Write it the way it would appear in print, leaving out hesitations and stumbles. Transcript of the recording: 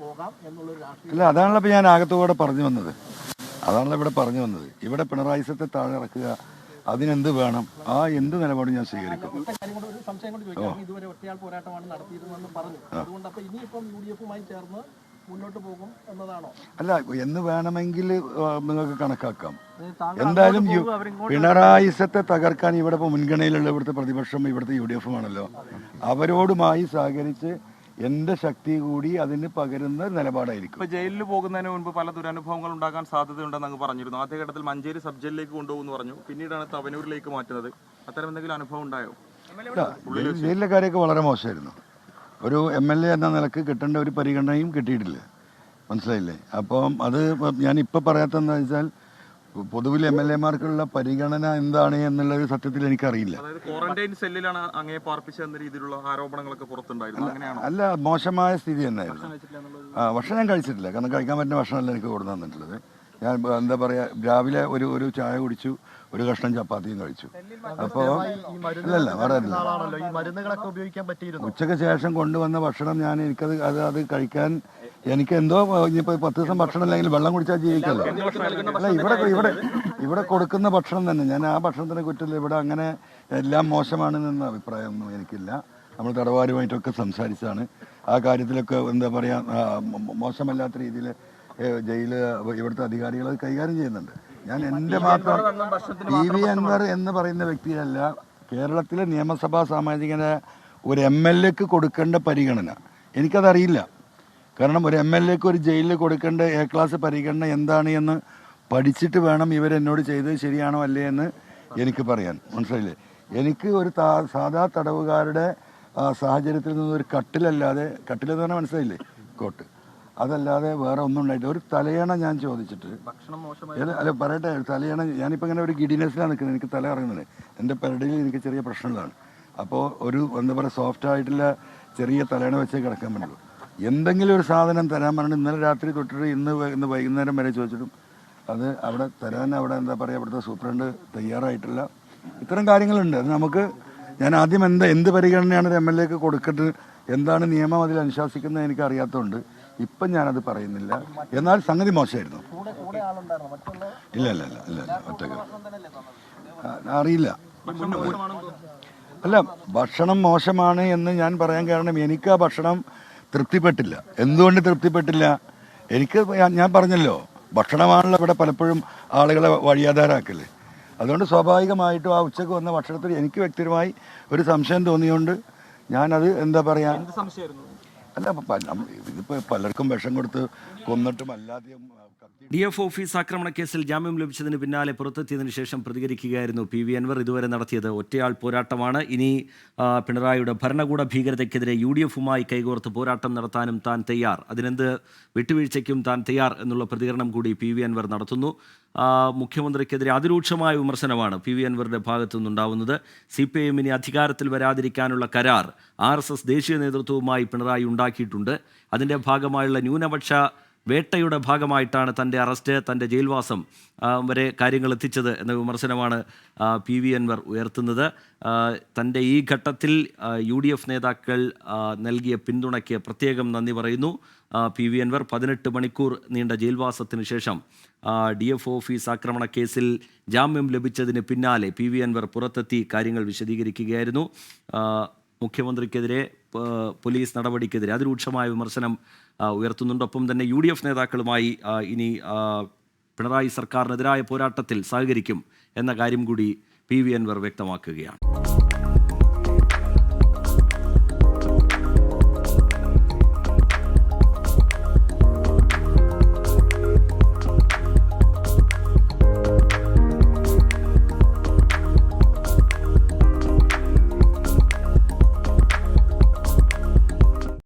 പോകാം എന്നുള്ളൊരു രാഷ്ട്രീയ അല്ല, അതാണല്ലോ ഇപ്പോൾ ഞാൻ ആകത്തോടെ പറഞ്ഞു വന്നത്. അതാണല്ലോ ഇവിടെ പറഞ്ഞു വന്നത്. ഇവിടെ പിണറായിസത്തെ താഴെ ഇറക്കുക, അതിനെന്ത് വേണം, ആ എന്ത് നിലപാടും ഞാൻ സ്വീകരിക്കും. ഒരു സംശയം കൊണ്ട് ചോദിക്കാം. ഇതുവരെ ഒറ്റയാൾ പോരാട്ടമാണ് നടത്തിയിരുന്നെന്ന് പറഞ്ഞു. അതുകൊണ്ട് അപ്പോൾ ഇനിയിപ്പം UDF-മായി ചേർന്ന് മുന്നോട്ട് പോകും എന്നതാണോ? അല്ല, എന്ന് വേണമെങ്കിൽ നിങ്ങൾക്ക് കണക്കാക്കാം. എന്തായാലും പിണറായിസത്തെ തകർക്കാൻ ഇവിടെ ഇപ്പോൾ മുൻഗണനയിലുള്ള ഇവിടുത്തെ പ്രതിപക്ഷം ഇവിടുത്തെ UDF-ആണല്ലോ. അവരോടുമായി സഹകരിച്ച് എന്റെ ശക്തി കൂടി അതിന് പകരുന്ന നിലപാടായിരിക്കും. ഇപ്പൊ ജയിലിൽ പോകുന്നതിന് മുൻപ് പല ദുരനുഭവങ്ങൾ ഉണ്ടാകാൻ സാധ്യതയുണ്ടെന്ന് അങ്ങ് പറഞ്ഞിരുന്നു. ആദ്യഘട്ടത്തിൽ മഞ്ചേരി സബ് ജയിലിലേക്ക് കൊണ്ടുപോകുന്നു പറഞ്ഞു, പിന്നീടാണ് തവനൂരിലേക്ക് മാറ്റുന്നത്. അത്തരം എന്തെങ്കിലും അനുഭവം ഉണ്ടായോ? ജയിലിലെ കാര്യമൊക്കെ വളരെ മോശമായിരുന്നു. ഒരു MLA എന്ന നിലക്ക് കിട്ടേണ്ട ഒരു പരിഗണനയും കിട്ടിയിട്ടില്ല. മനസ്സിലായില്ലേ? അപ്പം അത് ഞാനിപ്പോൾ പറയാത്തതെന്ന് വെച്ചാൽ പൊതുവിൽ MLA-മാർക്കുള്ള പരിഗണന എന്താണ് എന്നുള്ളത് സത്യത്തിൽ എനിക്കറിയില്ല. അല്ല, മോശമായ സ്ഥിതി തന്നെയായിരുന്നു. ഭക്ഷണം ഞാൻ കഴിച്ചിട്ടില്ല, കാരണം കഴിക്കാൻ പറ്റുന്ന ഭക്ഷണമല്ല എനിക്ക് കൊടുത്തു തന്നിട്ടുള്ളത്. ഞാൻ എന്താ പറയുക, രാവിലെ ഒരു ചായ കുടിച്ചു, ഒരു കഷ്ണം ചപ്പാത്തിയും കഴിച്ചു. അപ്പോൾ അല്ലല്ല, പറയാനില്ല. ഉച്ചയ്ക്ക് ശേഷം കൊണ്ടുവന്ന ഭക്ഷണം ഞാൻ അത് കഴിക്കാൻ എനിക്ക് എന്തോ ഇനിയിപ്പോൾ 10 ദിവസം ഭക്ഷണം അല്ലെങ്കിൽ വെള്ളം കുടിച്ചാൽ ജീവിക്കല്ലോ. അല്ല, ഇവിടെ കൊടുക്കുന്ന ഭക്ഷണം തന്നെ, ഞാൻ ആ ഭക്ഷണത്തിനെ കുറിച്ചില്ല. ഇവിടെ അങ്ങനെ എല്ലാം മോശമാണെന്ന അഭിപ്രായമൊന്നും എനിക്കില്ല. നമ്മൾ തടവുകാരുമായിട്ടൊക്കെ സംസാരിച്ചാണ് ആ കാര്യത്തിലൊക്കെ എന്താ പറയുക, മോശമല്ലാത്ത രീതിയിൽ ജയില് ഇവിടുത്തെ അധികാരികൾ കൈകാര്യം ചെയ്യുന്നുണ്ട്. ഞാൻ എൻ്റെ മാത്രം PV അൻവർ എന്ന് പറയുന്ന വ്യക്തിയല്ല, കേരളത്തിലെ നിയമസഭാ സാമാജികന് ഒരു MLA-ക്ക് കൊടുക്കേണ്ട പരിഗണന എനിക്കതറിയില്ല. കാരണം ഒരു MLA-ക്ക് ഒരു ജയിലിൽ കൊടുക്കേണ്ട A ക്ലാസ് പരിഗണന എന്താണ് എന്ന് പഠിച്ചിട്ട് വേണം ഇവരെന്നോട് ചെയ്തത് ശരിയാണോ അല്ലേ എന്ന് എനിക്ക് പറയാൻ. മനസ്സിലായില്ലേ? എനിക്ക് ഒരു സാധാ തടവുകാരുടെ സാഹചര്യത്തിൽ നിന്നൊരു കട്ടിലെന്ന് പറഞ്ഞാൽ മനസ്സിലായില്ലേ, കോട്ട്, അതല്ലാതെ വേറെ ഒന്നും ഉണ്ടായിട്ടില്ല. ഒരു തലയണ ഞാൻ ചോദിച്ചിട്ട്, അല്ല പറയട്ടെ, തലയണ ഞാനിപ്പോൾ ഇങ്ങനെ ഒരു ഗിഡിനെസ്സിലാണ് നിൽക്കുന്നത്, എനിക്ക് തല ഇറങ്ങുന്നത്. എൻ്റെ പെരടിയിൽ എനിക്ക് ചെറിയ പ്രശ്നങ്ങളാണ്. അപ്പോൾ ഒരു എന്താ പറയുക, സോഫ്റ്റ് ആയിട്ടുള്ള ചെറിയ തലയണ വെച്ചേ കിടക്കാൻ പറ്റുള്ളൂ. എന്തെങ്കിലും ഒരു സാധനം തരാൻ പറഞ്ഞിട്ട് ഇന്നലെ രാത്രി തൊട്ടിട്ട് ഇന്ന് വൈകുന്നേരം വരെ ചോദിച്ചിട്ടും അത് അവിടെ തരാൻ അവിടെ എന്താ പറയുക, ഇവിടുത്തെ സൂപ്രണ്ട് തയ്യാറായിട്ടില്ല. ഇത്തരം കാര്യങ്ങളുണ്ട്. അത് നമുക്ക് ഞാൻ ആദ്യം എന്ത് പരിഗണനയാണ് ഒരു MLA-ക്ക് കൊടുക്കേണ്ടത്, എന്താണ് നിയമം അതിൽ അനുശാസിക്കുന്നത് എനിക്ക് അറിയാത്തതുകൊണ്ട് ഇപ്പം ഞാനത് പറയുന്നില്ല. എന്നാൽ സംഗതി മോശമായിരുന്നു. ഇല്ല ഒറ്റക്ക് അറിയില്ല. അല്ല, ഭക്ഷണം മോശമാണ് എന്ന് ഞാൻ പറയാൻ കാരണം എനിക്ക് ആ ഭക്ഷണം തൃപ്തിപ്പെട്ടില്ല. എന്തുകൊണ്ട് തൃപ്തിപ്പെട്ടില്ല? ഞാൻ പറഞ്ഞല്ലോ, ഭക്ഷണമാണല്ലോ ഇവിടെ പലപ്പോഴും ആളുകളെ വഴിയാധാരാക്കല്ലേ. അതുകൊണ്ട് സ്വാഭാവികമായിട്ടും ആ ഉച്ചക്ക് വന്ന ഭക്ഷണത്തിൽ എനിക്ക് വ്യക്തിപരമായി ഒരു സംശയം തോന്നിയോണ്ട് ഞാനത് എന്താ പറയാ, അല്ല ഇതിപ്പോൾ പലർക്കും വിഷം കൊടുത്ത് കൊന്നിട്ടും അല്ലാതെയും. DF ഓഫീസ് ആക്രമണ കേസിൽ ജാമ്യം ലഭിച്ചതിന് പിന്നാലെ പുറത്തെത്തിയതിനു ശേഷം പ്രതികരിക്കുകയായിരുന്നു PV അൻവർ. ഇതുവരെ നടത്തിയത് ഒറ്റയാൾ പോരാട്ടമാണ്. ഇനി പിണറായിയുടെ ഭരണകൂട ഭീകരതയ്ക്കെതിരെ UDF-മായി കൈകോർത്ത് പോരാട്ടം നടത്താനും താൻ തയ്യാർ, അതിനെന്ത് വിട്ടുവീഴ്ചയ്ക്കും താൻ തയ്യാർ എന്നുള്ള പ്രതികരണം കൂടി PV അൻവർ നടത്തുന്നു. മുഖ്യമന്ത്രിക്കെതിരെ അതിരൂക്ഷമായ വിമർശനമാണ് PV അൻവറിൻ്റെ ഭാഗത്തു നിന്നുണ്ടാവുന്നത്. CPIM ഇനി അധികാരത്തിൽ വരാതിരിക്കാനുള്ള കരാർ RSS ദേശീയ നേതൃത്വവുമായി പിണറായി ഉണ്ടാക്കിയിട്ടുണ്ട്. അതിൻ്റെ ഭാഗമായുള്ള ന്യൂനപക്ഷ വേട്ടയുടെ ഭാഗമായിട്ടാണ് തൻ്റെ അറസ്റ്റ്, തൻ്റെ ജയിൽവാസം വരെ കാര്യങ്ങൾ എത്തിച്ചത് എന്ന വിമർശനമാണ് PV അൻവർ ഉയർത്തുന്നത്. തൻ്റെ ഈ ഘട്ടത്തിൽ UDF നേതാക്കൾ നൽകിയ പിന്തുണയ്ക്ക് പ്രത്യേകം നന്ദി പറയുന്നു PV അൻവർ. 18 മണിക്കൂർ നീണ്ട ജയിൽവാസത്തിന് ശേഷം DF ഓഫീസ് ആക്രമണ കേസിൽ ജാമ്യം ലഭിച്ചതിന് പിന്നാലെ PV അൻവർ പുറത്തെത്തി കാര്യങ്ങൾ വിശദീകരിക്കുകയായിരുന്നു. മുഖ്യമന്ത്രിക്കെതിരെ പോലീസ് നടപടിക്കെതിരെ അതിരൂക്ഷമായ വിമർശനം ഉയർത്തുന്നുണ്ട്. ഒപ്പം തന്നെ UDF നേതാക്കളുമായി ഇനി പിണറായി സർക്കാരിനെതിരായ പോരാട്ടത്തിൽ സഹകരിക്കും എന്ന കാര്യം കൂടി PV അൻവർ വ്യക്തമാക്കുകയാണ്.